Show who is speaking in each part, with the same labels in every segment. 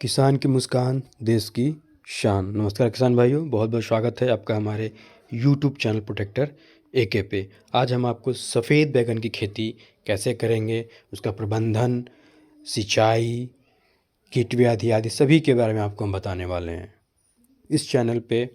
Speaker 1: किसान की मुस्कान देश की शान। नमस्कार किसान भाइयों, बहुत बहुत स्वागत है आपका हमारे यूट्यूब चैनल प्रोटेक्टर एके पे। आज हम आपको सफ़ेद बैगन की खेती कैसे करेंगे, उसका प्रबंधन, सिंचाई, कीट व्याधि आदि सभी के बारे में आपको हम बताने वाले हैं। इस चैनल पे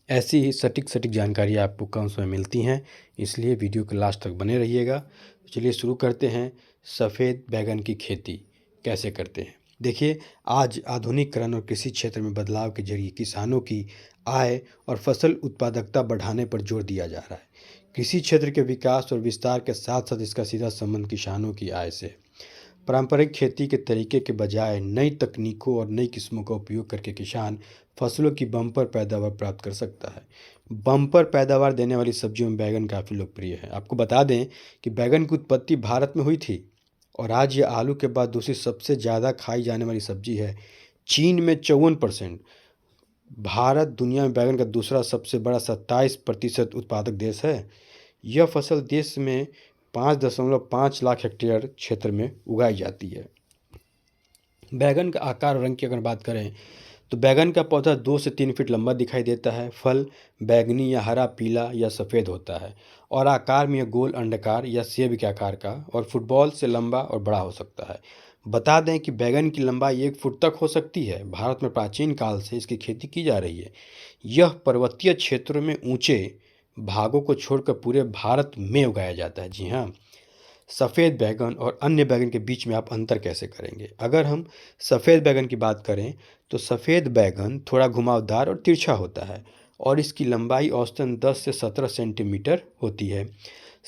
Speaker 1: ऐसी ही सटीक जानकारी आपको कम समय मिलती हैं, इसलिए वीडियो के लास्ट तक बने रहिएगा। तो चलिए शुरू करते हैं। सफ़ेद बैगन की खेती कैसे करते हैं। देखिए, आज आधुनिकीकरण और कृषि क्षेत्र में बदलाव के जरिए किसानों की आय और फसल उत्पादकता बढ़ाने पर जोर दिया जा रहा है। कृषि क्षेत्र के विकास और विस्तार के साथ साथ इसका सीधा संबंध किसानों की आय से है। पारंपरिक खेती के तरीके के बजाय नई तकनीकों और नई किस्मों का उपयोग करके किसान फसलों की बम्पर पैदावार प्राप्त कर सकता है। बम्पर पैदावार देने वाली सब्जियों में बैगन काफ़ी लोकप्रिय है। आपको बता दें कि बैगन की उत्पत्ति भारत में हुई थी और आज ये आलू के बाद दूसरी सबसे ज़्यादा खाई जाने वाली सब्जी है। चीन में 54%, भारत दुनिया में बैगन का दूसरा सबसे बड़ा 27% उत्पादक देश है। यह फसल देश में 5.5 लाख हेक्टेयर क्षेत्र में उगाई जाती है। बैगन का आकार और रंग की अगर बात करें तो बैगन का पौधा 2 से 3 फीट लंबा दिखाई देता है। फल बैगनी या हरा, पीला या सफ़ेद होता है और आकार में यह गोल, अंडाकार या सेब के आकार का और फुटबॉल से लंबा और बड़ा हो सकता है। बता दें कि बैगन की लंबाई 1 फुट तक हो सकती है। भारत में प्राचीन काल से इसकी खेती की जा रही है। यह पर्वतीय क्षेत्रों में ऊंचे भागों को छोड़कर पूरे भारत में उगाया जाता है। जी हाँ, सफ़ेद बैगन और अन्य बैगन के बीच में आप अंतर कैसे करेंगे। अगर हम सफ़ेद बैगन की बात करें तो सफ़ेद बैगन थोड़ा घुमावदार और तिरछा होता है और इसकी लंबाई औसतन 10 से 17 सेंटीमीटर होती है।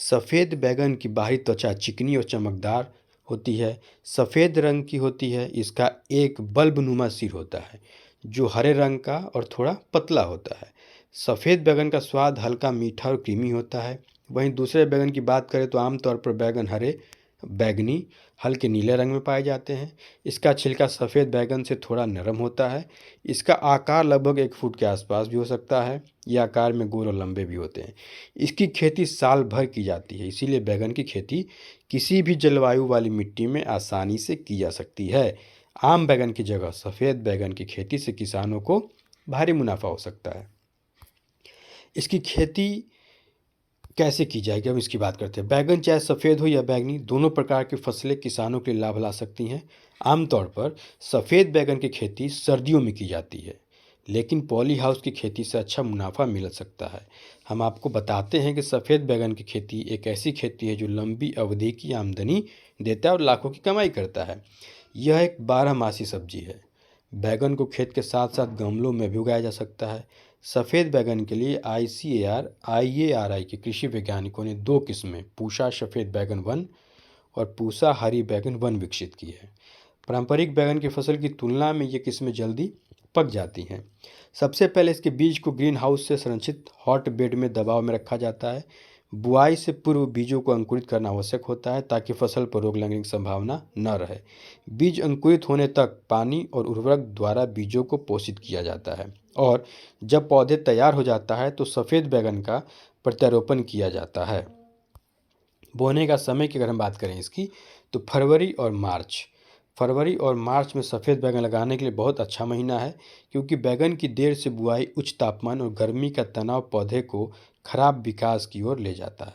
Speaker 1: सफ़ेद बैगन की बाहरी त्वचा चिकनी और चमकदार होती है, सफ़ेद रंग की होती है। इसका एक बल्ब नुमा सिर होता है जो हरे रंग का और थोड़ा पतला होता है। सफ़ेद बैगन का स्वाद हल्का मीठा और क्रीमी होता है। वहीं दूसरे बैगन की बात करें तो आमतौर पर बैगन हरे, बैगनी, हल्के नीले रंग में पाए जाते हैं। इसका छिलका सफ़ेद बैगन से थोड़ा नरम होता है। इसका आकार लगभग 1 फुट के आसपास भी हो सकता है। यह आकार में गोल और लंबे भी होते हैं। इसकी खेती साल भर की जाती है, इसीलिए बैगन की खेती किसी भी जलवायु वाली मिट्टी में आसानी से की जा सकती है। आम बैगन की जगह सफ़ेद बैगन की खेती से किसानों को भारी मुनाफा हो सकता है। इसकी खेती कैसे की जाएगी, हम इसकी बात करते हैं। बैगन चाहे सफ़ेद हो या बैगनी, दोनों प्रकार की फसलें किसानों के लिए लाभ ला सकती हैं। आमतौर पर सफ़ेद बैगन की खेती सर्दियों में की जाती है, लेकिन पॉली हाउस की खेती से अच्छा मुनाफा मिल सकता है। हम आपको बताते हैं कि सफ़ेद बैगन की खेती एक ऐसी खेती है जो लंबी अवधि की आमदनी देता है और लाखों की कमाई करता है। यह एक 12 मासी सब्जी है। बैगन को खेत के साथ साथ गमलों में भी उगाया जा सकता है। सफ़ेद बैगन के लिए ICAR के कृषि वैज्ञानिकों ने 2 किस्में पूसा सफ़ेद बैगन 1 और पूसा हरी बैगन 1 विकसित की है। पारंपरिक बैगन की फसल की तुलना में ये किस्में जल्दी पक जाती हैं। सबसे पहले इसके बीज को ग्रीन हाउस से संरक्षित हॉट बेड में दबाव में रखा जाता है। बुआई से पूर्व बीजों को अंकुरित करना आवश्यक होता है ताकि फसल पर रोग लगने की संभावना न रहे। बीज अंकुरित होने तक पानी और उर्वरक द्वारा बीजों को पोषित किया जाता है और जब पौधे तैयार हो जाता है तो सफ़ेद बैगन का प्रत्यारोपण किया जाता है। बोने का समय की अगर हम बात करें इसकी तो फरवरी और मार्च में सफ़ेद बैगन लगाने के लिए बहुत अच्छा महीना है, क्योंकि बैगन की देर से बुआई उच्च तापमान और गर्मी का तनाव पौधे को खराब विकास की ओर ले जाता है।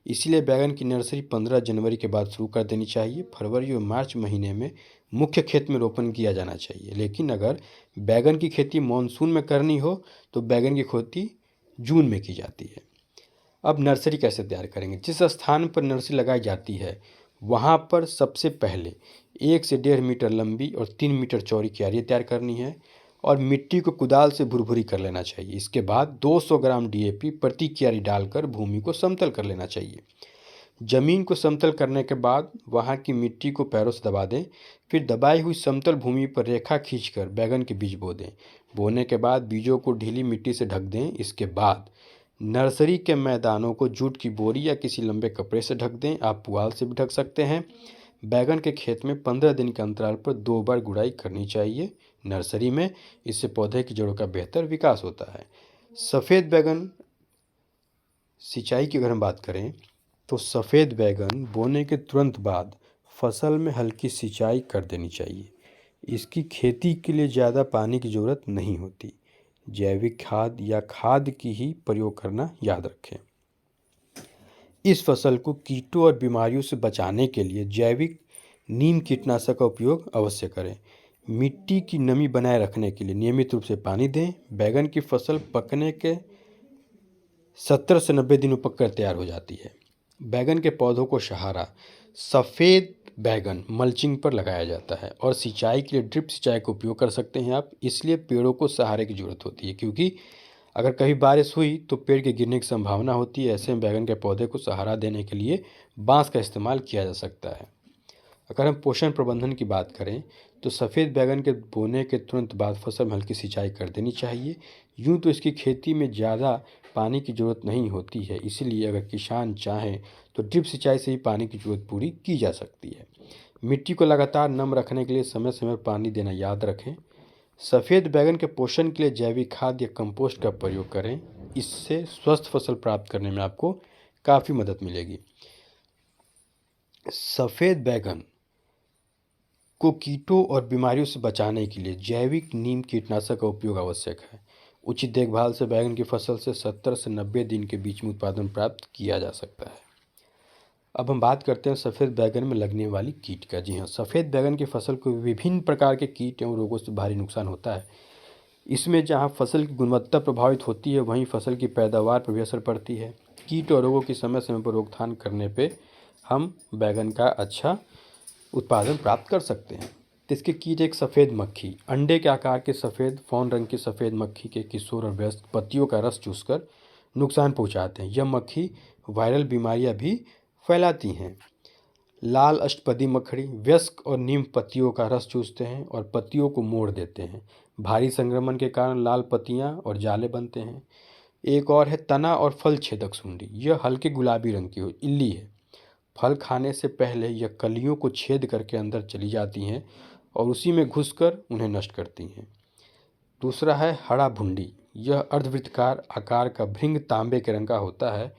Speaker 1: इसीलिए बैगन की नर्सरी 15 जनवरी के बाद शुरू कर देनी चाहिए। फरवरी और मार्च महीने में मुख्य खेत में रोपण किया जाना चाहिए, लेकिन अगर बैगन की खेती मानसून में करनी हो तो बैगन की खेती जून में की जाती है। अब नर्सरी कैसे तैयार करेंगे। जिस स्थान पर नर्सरी लगाई जाती है वहाँ पर सबसे पहले 1 से 1.5 मीटर लंबी और 3 मीटर चौड़ी क्यारी तैयार करनी है और मिट्टी को कुदाल से भुरभुरी कर लेना चाहिए। इसके बाद 200 ग्राम DAP प्रति क्यारी डालकर भूमि को समतल कर लेना चाहिए। जमीन को समतल करने के बाद वहाँ की मिट्टी को पैरों से दबा दें। फिर दबाई हुई समतल भूमि पर रेखा खींचकर बैगन के बीज बो दें। बोने के बाद बीजों को ढीली मिट्टी से ढक दें। इसके बाद नर्सरी के मैदानों को जूट की बोरी या किसी लंबे कपड़े से ढक दें। आप पुआल से भी ढक सकते हैं। बैगन के खेत में 15 दिन के अंतराल पर 2 बार गुड़ाई करनी चाहिए नर्सरी में। इससे पौधे की जड़ों का बेहतर विकास होता है। सफ़ेद बैगन सिंचाई की अगर हम बात करें तो सफ़ेद बैगन बोने के तुरंत बाद फसल में हल्की सिंचाई कर देनी चाहिए। इसकी खेती के लिए ज़्यादा पानी की ज़रूरत नहीं होती। जैविक खाद या खाद की ही प्रयोग करना याद रखें। इस फसल को कीटों और बीमारियों से बचाने के लिए जैविक नीम कीटनाशक का उपयोग अवश्य करें। मिट्टी की नमी बनाए रखने के लिए नियमित रूप से पानी दें। बैगन की फसल पकने के 70 से 90 दिनों पककर तैयार हो जाती है। बैगन के पौधों को सहारा सफ़ेद बैगन मल्चिंग पर लगाया जाता है और सिंचाई के लिए ड्रिप सिंचाई का उपयोग कर सकते हैं आप। इसलिए पेड़ों को सहारे की ज़रूरत होती है, क्योंकि अगर कभी बारिश हुई तो पेड़ के गिरने की संभावना होती है। ऐसे में बैगन के पौधे को सहारा देने के लिए बांस का इस्तेमाल किया जा सकता है। अगर हम पोषण प्रबंधन की बात करें तो सफ़ेद बैगन के बोने के तुरंत बाद फसल में हल्की सिंचाई कर देनी चाहिए। यूँ तो इसकी खेती में ज़्यादा पानी की ज़रूरत नहीं होती है, इसीलिए अगर किसान चाहें तो ड्रिप सिंचाई से ही पानी की ज़रूरत पूरी की जा सकती है। मिट्टी को लगातार नम रखने के लिए समय समय पर पानी देना याद रखें। सफ़ेद बैगन के पोषण के लिए जैविक खाद या कंपोस्ट का प्रयोग करें। इससे स्वस्थ फसल प्राप्त करने में आपको काफ़ी मदद मिलेगी। सफ़ेद बैगन को कीटों और बीमारियों से बचाने के लिए जैविक नीम कीटनाशक का उपयोग आवश्यक है। उचित देखभाल से बैगन की फसल से 70 से 90 दिन के बीच में उत्पादन प्राप्त किया जा सकता है। अब हम बात करते हैं सफ़ेद बैगन में लगने वाली कीट का। जी हाँ, सफ़ेद बैगन की फसल को विभिन्न प्रकार के कीट एवं रोगों से भारी नुकसान होता है। इसमें जहाँ फसल की गुणवत्ता प्रभावित होती है, वहीं फसल की पैदावार पर भी असर पड़ती है। कीट और रोगों की समय समय पर रोकथाम करने पे हम बैगन का अच्छा उत्पादन प्राप्त कर सकते हैं। तो इसके कीट एक सफ़ेद मक्खी, अंडे के आकार के सफ़ेद फौन रंग की सफ़ेद मक्खी के किशोर और वयस्क पत्तियों का रस चूसकर नुकसान पहुंचाते हैं। यह मक्खी वायरल बीमारियां भी फैलाती हैं। लाल अष्टपदी मकड़ी वयस्क और नीम पत्तियों का रस चूसते हैं और पत्तियों को मोड़ देते हैं। भारी संक्रमण के कारण लाल पत्तियां और जाले बनते हैं। एक और है तना और फल छेदक सुंडी। यह हल्के गुलाबी रंग की इल्ली है। फल खाने से पहले यह कलियों को छेद करके अंदर चली जाती हैं और उसी में घुसकर उन्हें नष्ट करती हैं। दूसरा है हरा भुंडी। यह अर्धवृत्ताकार आकार का भृंग तांबे के रंग का होता है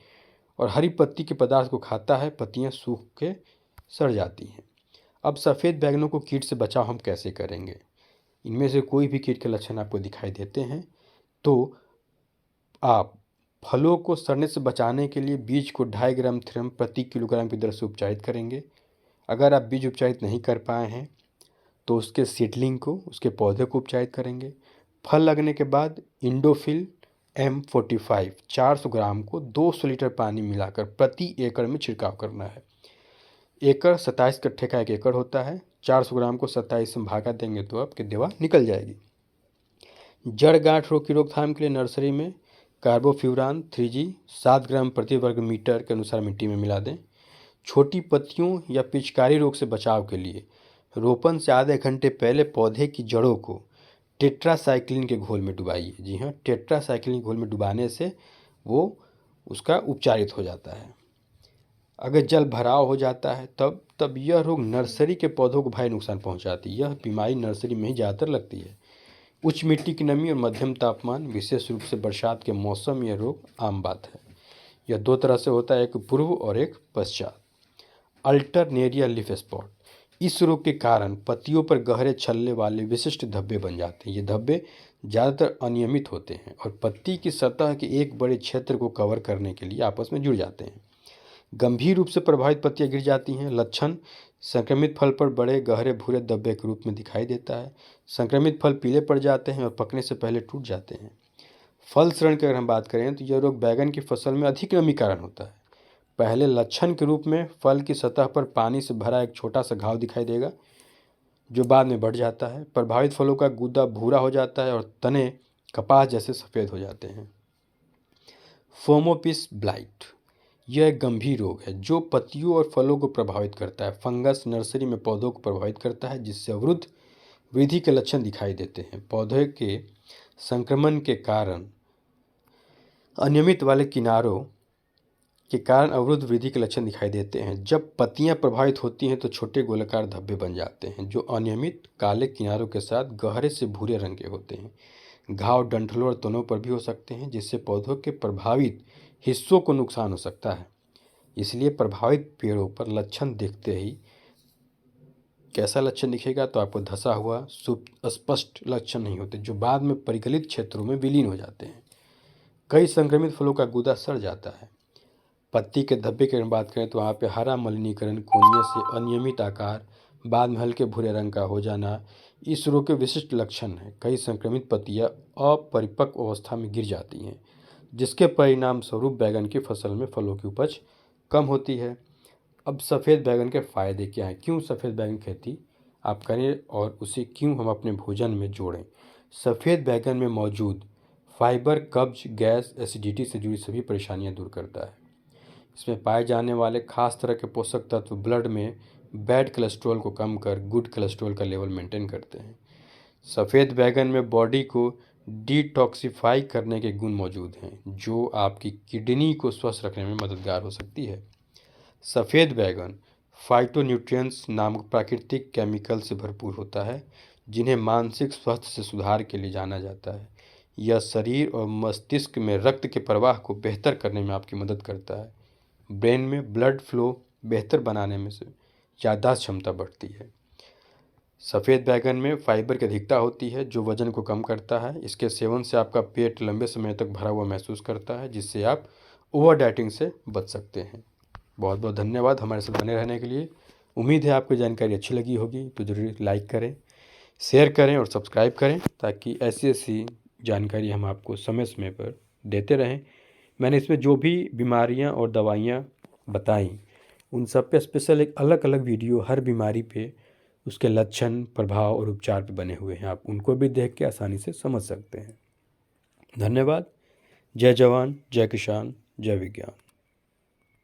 Speaker 1: और हरी पत्ती के पदार्थ को खाता है। पत्तियां सूख के सड़ जाती हैं। अब सफ़ेद बैगनों को कीट से बचाव हम कैसे करेंगे? इनमें से कोई भी कीट के लक्षण आपको दिखाई देते हैं तो आप फलों को सड़ने से बचाने के लिए बीज को 2.5 ग्राम थ्रम प्रति किलोग्राम की दर से उपचारित करेंगे। अगर आप बीज उपचारित नहीं कर पाए हैं तो उसके सीडलिंग को, उसके पौधे को उपचारित करेंगे। फल लगने के बाद इंडोफिल M45 400 ग्राम को 200 लीटर पानी मिलाकर प्रति एकड़ में छिड़काव करना है। एकड़ 27 कट्ठे का 1 एकड़ होता है। 400 ग्राम को 27 में भागा देंगे तो आपकी दवा निकल जाएगी। जड़ गांठ रोग की रोकथाम के लिए नर्सरी में कार्बोफ्यूरान 3G 7 ग्राम प्रति वर्ग मीटर के अनुसार मिट्टी में मिला दें। छोटी पत्तियों या पिचकारी रोग से बचाव के लिए रोपण से आधे घंटे पहले पौधे की जड़ों को टेट्रासाइक्लिन के घोल में डुबाइए। जी हाँ, टेट्रासाइक्लिन घोल में डुबाने से वो उसका उपचारित हो जाता है। अगर जल भराव हो जाता है तब यह रोग नर्सरी के पौधों को भारी नुकसान पहुंचाती है। यह बीमारी नर्सरी में ही ज़्यादातर लगती है। उच्च मिट्टी की नमी और मध्यम तापमान, विशेष रूप से बरसात के मौसम में यह रोग आम बात है। यह 2 तरह से होता है, एक पूर्व और एक पश्चात। Alternaria leaf spot. इस रोग के कारण पत्तियों पर गहरे छल्ले वाले विशिष्ट धब्बे बन जाते हैं। ये धब्बे ज़्यादातर अनियमित होते हैं और पत्ती की सतह के एक बड़े क्षेत्र को कवर करने के लिए आपस में जुड़ जाते हैं। गंभीर रूप से प्रभावित पत्तियां गिर जाती हैं। लक्षण संक्रमित फल पर बड़े गहरे भूरे धब्बे के रूप में दिखाई देता है। संक्रमित फल पीले पड़ जाते हैं और पकने से पहले टूट जाते हैं। फल सड़न की अगर हम बात करें तो यह रोग बैगन की फसल में अधिक नमी कारण होता है। पहले लक्षण के रूप में फल की सतह पर पानी से भरा एक छोटा सा घाव दिखाई देगा, जो बाद में बढ़ जाता है। प्रभावित फलों का गूदा भूरा हो जाता है और तने कपास जैसे सफ़ेद हो जाते हैं। फोमोपिस ब्लाइट। यह एक गंभीर रोग है जो पत्तियों और फलों को प्रभावित करता है। फंगस नर्सरी में पौधों को प्रभावित करता है, जिससे अवरुद्ध वृद्धि के लक्षण दिखाई देते हैं। पौधे के संक्रमण के कारण अनियमित वाले किनारों के कारण अवरुद्ध वृद्धि के लक्षण दिखाई देते हैं। जब पत्तियां प्रभावित होती हैं तो छोटे गोलाकार धब्बे बन जाते हैं, जो अनियमित काले किनारों के साथ गहरे से भूरे रंग के होते हैं। घाव डंठलों और तनों पर भी हो सकते हैं, जिससे पौधों के प्रभावित हिस्सों को नुकसान हो सकता है। इसलिए प्रभावित पेड़ों पर लक्षण दिखते ही कैसा लक्षण दिखेगा? तो आपको धसा हुआ स्पष्ट लक्षण नहीं होते जो बाद में परिगलित क्षेत्रों में विलीन हो जाते हैं। कई संक्रमित फलों का गुदा सड़ जाता है। पत्ती के धब्बे की अगर बात करें तो वहाँ पे हरा मलिनीकरण, कोनिया से अनियमित आकार, बाद में हल्के भूरे रंग का हो जाना इस रोग के विशिष्ट लक्षण हैं। कई संक्रमित पत्तियाँ अपरिपक्व अवस्था में गिर जाती हैं, जिसके परिणाम स्वरूप बैगन की फसल में फलों की उपज कम होती है। अब सफ़ेद बैगन के फ़ायदे क्या हैं? क्यों सफ़ेद बैगन की खेती आप करें और उसे क्यों हम अपने भोजन में जोड़ें? सफ़ेद बैगन में मौजूद फाइबर कब्ज, गैस, एसिडिटी से जुड़ी सभी परेशानियां दूर करता है। इसमें पाए जाने वाले खास तरह के पोषक तत्व ब्लड में बैड कोलेस्ट्रॉल को कम कर गुड कोलेस्ट्रॉल का लेवल मेंटेन करते हैं। सफ़ेद बैगन में बॉडी को डिटॉक्सिफाई करने के गुण मौजूद हैं, जो आपकी किडनी को स्वस्थ रखने में मददगार हो सकती है। सफ़ेद बैगन फाइटोन्यूट्रिएंट्स नामक प्राकृतिक केमिकल से भरपूर होता है, जिन्हें मानसिक स्वास्थ्य से सुधार के लिए जाना जाता है। यह शरीर और मस्तिष्क में रक्त के प्रवाह को बेहतर करने में आपकी मदद करता है। ब्रेन में ब्लड फ्लो बेहतर बनाने में से याददाश्त क्षमता बढ़ती है। सफ़ेद बैगन में फाइबर की अधिकता होती है, जो वजन को कम करता है। इसके सेवन से आपका पेट लंबे समय तक भरा हुआ महसूस करता है, जिससे आप ओवर डाइटिंग से बच सकते हैं। बहुत बहुत धन्यवाद हमारे साथ बने रहने के लिए। उम्मीद है आपको जानकारी अच्छी लगी होगी, तो ज़रूर लाइक करें, शेयर करें और सब्सक्राइब करें, ताकि ऐसी ऐसी जानकारी हम आपको समय समय पर देते रहें। मैंने इसमें जो भी बीमारियां और दवाइयां बताई, उन सब पे स्पेशल एक अलग अलग वीडियो हर बीमारी पे, उसके लक्षण, प्रभाव और उपचार पे बने हुए हैं। आप उनको भी देख के आसानी से समझ सकते हैं। धन्यवाद। जय जवान, जय किसान, जय विज्ञान।